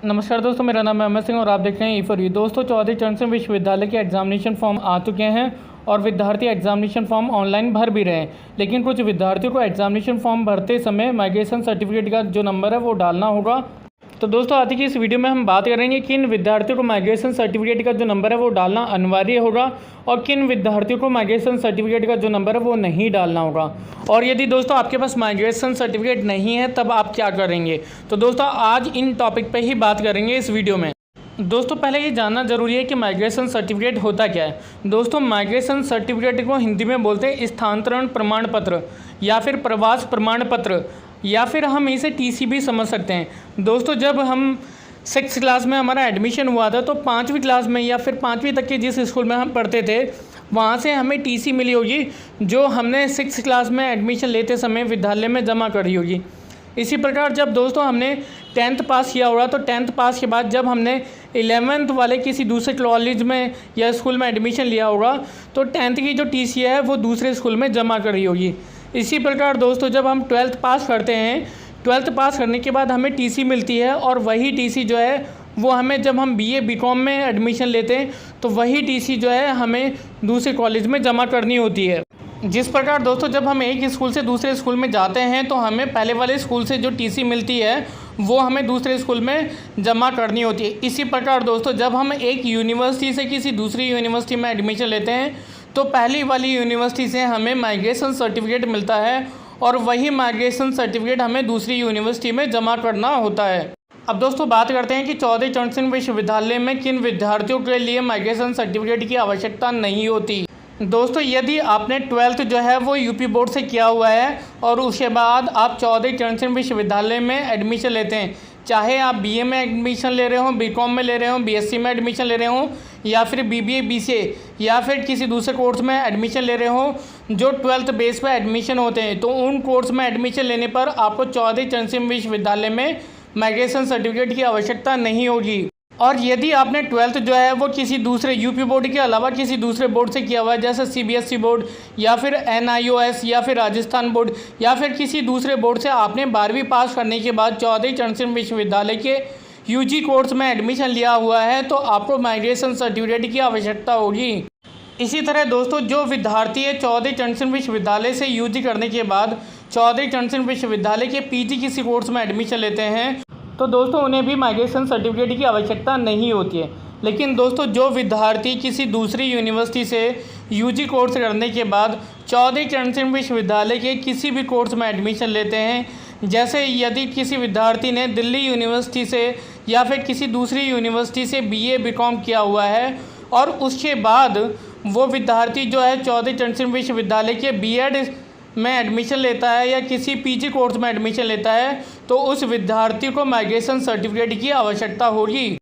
नमस्कार दोस्तों, मेरा नाम है अमर सिंह और आप देख रहे हैं ई4यू। दोस्तों, चौधरी चरण सिंह विश्वविद्यालय के एग्जामिनेशन फॉर्म आ चुके हैं और विद्यार्थी एग्जामिनेशन फॉर्म ऑनलाइन भर भी रहे हैं। लेकिन कुछ विद्यार्थियों को एग्जामिनेशन फॉर्म भरते समय माइग्रेशन सर्टिफिकेट का जो नंबर है वो डालना होगा। तो दोस्तों, आज की इस वीडियो में हम बात करेंगे किन विद्यार्थियों को माइग्रेशन सर्टिफिकेट का जो नंबर है वो डालना अनिवार्य होगा और किन विद्यार्थियों को माइग्रेशन सर्टिफिकेट का जो नंबर है वो नहीं डालना होगा। और यदि दोस्तों आपके पास माइग्रेशन सर्टिफिकेट नहीं है तब आप क्या करेंगे। तो दोस्तों, आज इन टॉपिक पे ही बात करेंगे इस वीडियो में। दोस्तों, पहले ये जानना ज़रूरी है कि माइग्रेशन सर्टिफिकेट होता क्या है। दोस्तों, माइग्रेशन सर्टिफिकेट को हिंदी में बोलते हैं स्थानांतरण प्रमाण पत्र या फिर प्रवास प्रमाण पत्र या फिर हम इसे टीसी भी समझ सकते हैं। दोस्तों, जब हम 6th क्लास में हमारा एडमिशन हुआ था तो 5वीं क्लास में या फिर 5वीं तक के जिस स्कूल में हम पढ़ते थे वहाँ से हमें टीसी मिली होगी जो हमने 6th क्लास में एडमिशन लेते समय विद्यालय में जमा करी होगी। इसी प्रकार जब दोस्तों हमने 10th पास किया होगा तो 10th पास के बाद जब हमने 11th वाले किसी दूसरे कॉलेज में या स्कूल में एडमिशन लिया होगा तो 10th की जो टीसी है वो दूसरे स्कूल में जमा करी होगी। इसी प्रकार दोस्तों, जब हम 12th पास करते हैं, 12th पास करने के बाद हमें टीसी मिलती है और वही टीसी जो है वो हमें जब हम बीए बीकॉम में एडमिशन लेते हैं तो वही टीसी जो है हमें दूसरे कॉलेज में जमा करनी होती है। जिस प्रकार दोस्तों जब हम एक स्कूल से दूसरे स्कूल में जाते हैं तो हमें पहले वाले स्कूल से जो टीसी मिलती है वो हमें दूसरे स्कूल में जमा करनी होती है। इसी प्रकार दोस्तों जब हम एक यूनिवर्सिटी से किसी दूसरी यूनिवर्सिटी में एडमिशन लेते हैं तो पहली वाली यूनिवर्सिटी से हमें माइग्रेशन सर्टिफिकेट मिलता है और वही माइग्रेशन सर्टिफिकेट हमें दूसरी यूनिवर्सिटी में जमा करना होता है। अब दोस्तों बात करते हैं कि चौधरी चरण सिंह विश्वविद्यालय में किन विद्यार्थियों के लिए माइग्रेशन सर्टिफिकेट की आवश्यकता नहीं होती। दोस्तों, यदि आपने 12th जो है वो यूपी बोर्ड से किया हुआ है और उसके बाद आप चौधरी चरण सिंह विश्वविद्यालय में एडमिशन लेते हैं, चाहे आप बीए में एडमिशन ले रहे हो, बीकॉम में ले रहे हो, बीएससी में एडमिशन ले रहे हो या फिर बीबीए बीसीए या फिर किसी दूसरे कोर्स में एडमिशन ले रहे हो जो 12th बेस पर एडमिशन होते हैं, तो उन कोर्स में एडमिशन लेने पर आपको चौधरी चरण सिंह विश्वविद्यालय में माइग्रेशन सर्टिफिकेट की आवश्यकता नहीं होगी। और यदि आपने 12th जो है वो किसी दूसरे यूपी बोर्ड के अलावा किसी दूसरे बोर्ड से किया हुआ है, जैसे सीबीएसई बोर्ड या फिर एनआईओएस या फिर राजस्थान बोर्ड या फिर किसी दूसरे बोर्ड से आपने 12वीं पास करने के बाद चौधरी चरण सिंह विश्वविद्यालय के यूजी कोर्स में एडमिशन लिया हुआ है तो आपको माइग्रेशन सर्टिफिकेट की आवश्यकता होगी। इसी तरह दोस्तों जो विद्यार्थी है चौधरी चरण सिंह विश्वविद्यालय से यूजी करने के बाद चौधरी चरण सिंह विश्वविद्यालय के पीजी किसी कोर्स में एडमिशन लेते हैं तो दोस्तों उन्हें भी माइग्रेशन सर्टिफिकेट की आवश्यकता नहीं होती है। लेकिन दोस्तों जो विद्यार्थी किसी दूसरी यूनिवर्सिटी से यूजी कोर्स करने के बाद चौधरी चरण सिंह विश्वविद्यालय के किसी भी कोर्स में एडमिशन लेते हैं, जैसे यदि किसी विद्यार्थी ने दिल्ली यूनिवर्सिटी से या फिर किसी दूसरी यूनिवर्सिटी से बीए बीकॉम किया हुआ है और उसके बाद वो विद्यार्थी जो है चौधरी चरण सिंह विश्वविद्यालय के बीएड में एडमिशन लेता है या किसी पीजी कोर्स में एडमिशन लेता है तो उस विद्यार्थी को माइग्रेशन सर्टिफिकेट की आवश्यकता होगी।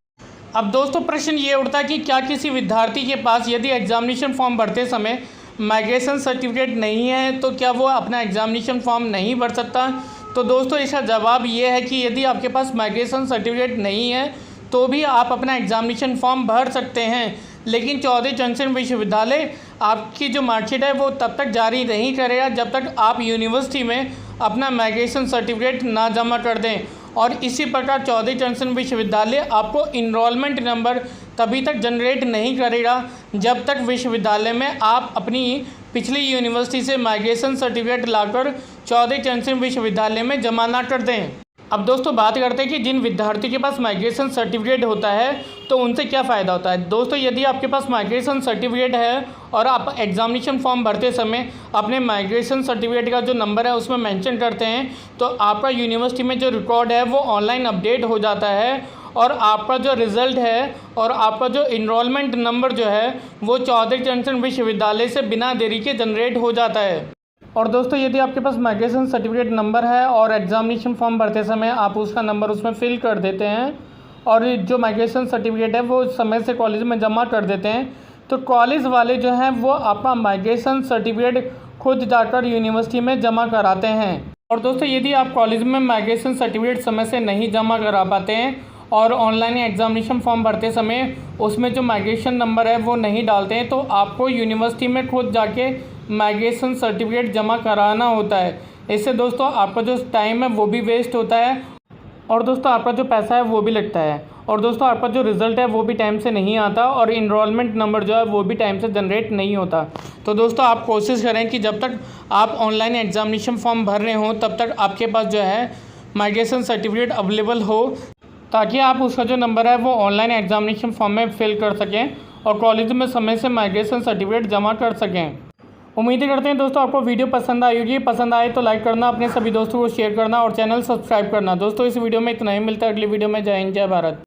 अब दोस्तों प्रश्न ये उठता है कि क्या किसी विद्यार्थी के पास यदि एग्जामिनेशन फॉर्म भरते समय माइग्रेशन सर्टिफिकेट नहीं है तो क्या वो अपना एग्जामिनेशन फॉर्म नहीं भर सकता। तो दोस्तों इसका जवाब ये है कि यदि आपके पास माइग्रेशन सर्टिफिकेट नहीं है तो भी आप अपना एग्जामिनेशन फॉर्म भर सकते हैं, लेकिन चौधरी चरण सिंह विश्वविद्यालय आपकी जो मार्कशीट है वो तब तक जारी नहीं करेगा जब तक आप यूनिवर्सिटी में अपना माइग्रेशन सर्टिफिकेट ना जमा कर दें। और इसी प्रकार चौधरी चरण सिंह विश्वविद्यालय आपको इनरोलमेंट नंबर तभी तक जनरेट नहीं करेगा जब तक विश्वविद्यालय में आप अपनी पिछली यूनिवर्सिटी से माइग्रेशन सर्टिफिकेट लाकर चौधरी चरण सिंह विश्वविद्यालय में जमा ना कर दें। अब दोस्तों बात करते हैं कि जिन विद्यार्थियों के पास माइग्रेशन सर्टिफिकेट होता है तो उनसे क्या फ़ायदा होता है। दोस्तों यदि आपके पास माइग्रेशन सर्टिफिकेट है और आप एग्जामिनेशन फॉर्म भरते समय अपने माइग्रेशन सर्टिफिकेट का जो नंबर है उसमें मेंशन करते हैं तो आपका यूनिवर्सिटी में जो रिकॉर्ड है वो ऑनलाइन अपडेट हो जाता है और आपका जो रिज़ल्ट है और आपका जो इनरोलमेंट नंबर जो है वो चौधरी चरण सिंह विश्वविद्यालय से बिना देरी के जनरेट हो जाता है। और दोस्तों यदि आपके पास माइग्रेशन सर्टिफिकेट नंबर है और एग्जामिनेशन फॉर्म भरते समय आप उसका नंबर उसमें फिल कर देते हैं और जो माइग्रेशन सर्टिफिकेट है वो समय से कॉलेज में जमा कर देते हैं तो कॉलेज वाले जो हैं वो आपका माइग्रेशन सर्टिफिकेट खुद जाकर यूनिवर्सिटी में जमा कराते हैं। और दोस्तों यदि आप कॉलेज में माइग्रेशन सर्टिफिकेट समय से नहीं जमा करा पाते हैं और ऑनलाइन एग्जामिनेशन फॉर्म भरते समय उसमें जो माइग्रेशन नंबर है वो नहीं डालते हैं तो आपको यूनिवर्सिटी में खुद जाके माइग्रेशन सर्टिफिकेट जमा कराना होता है। इससे दोस्तों आपका जो टाइम है वो भी वेस्ट होता है और दोस्तों आपका जो पैसा है वो भी लगता है। और दोस्तों आपका जो रिज़ल्ट है वो भी टाइम से नहीं आता और इनरोलमेंट नंबर जो है वो भी टाइम से जनरेट नहीं होता। तो दोस्तों आप कोशिश करें कि जब तक आप ऑनलाइन एग्ज़ामिनेशन फॉर्म भर रहे हों तब तक आपके पास जो है माइग्रेशन सर्टिफिकेट अवेलेबल हो, ताकि आप उसका जो नंबर है वो ऑनलाइन एग्ज़ामिनेशन फॉर्म में फिल कर सकें और कॉलेज में समय से माइग्रेशन सर्टिफिकेट जमा कर सकें। उम्मीद करते हैं दोस्तों आपको वीडियो पसंद आई होगी। पसंद आए तो लाइक करना, अपने सभी दोस्तों को शेयर करना और चैनल सब्सक्राइब करना। दोस्तों इस वीडियो में इतना ही, मिलता है अगली वीडियो में। जय हिंद, जय भारत।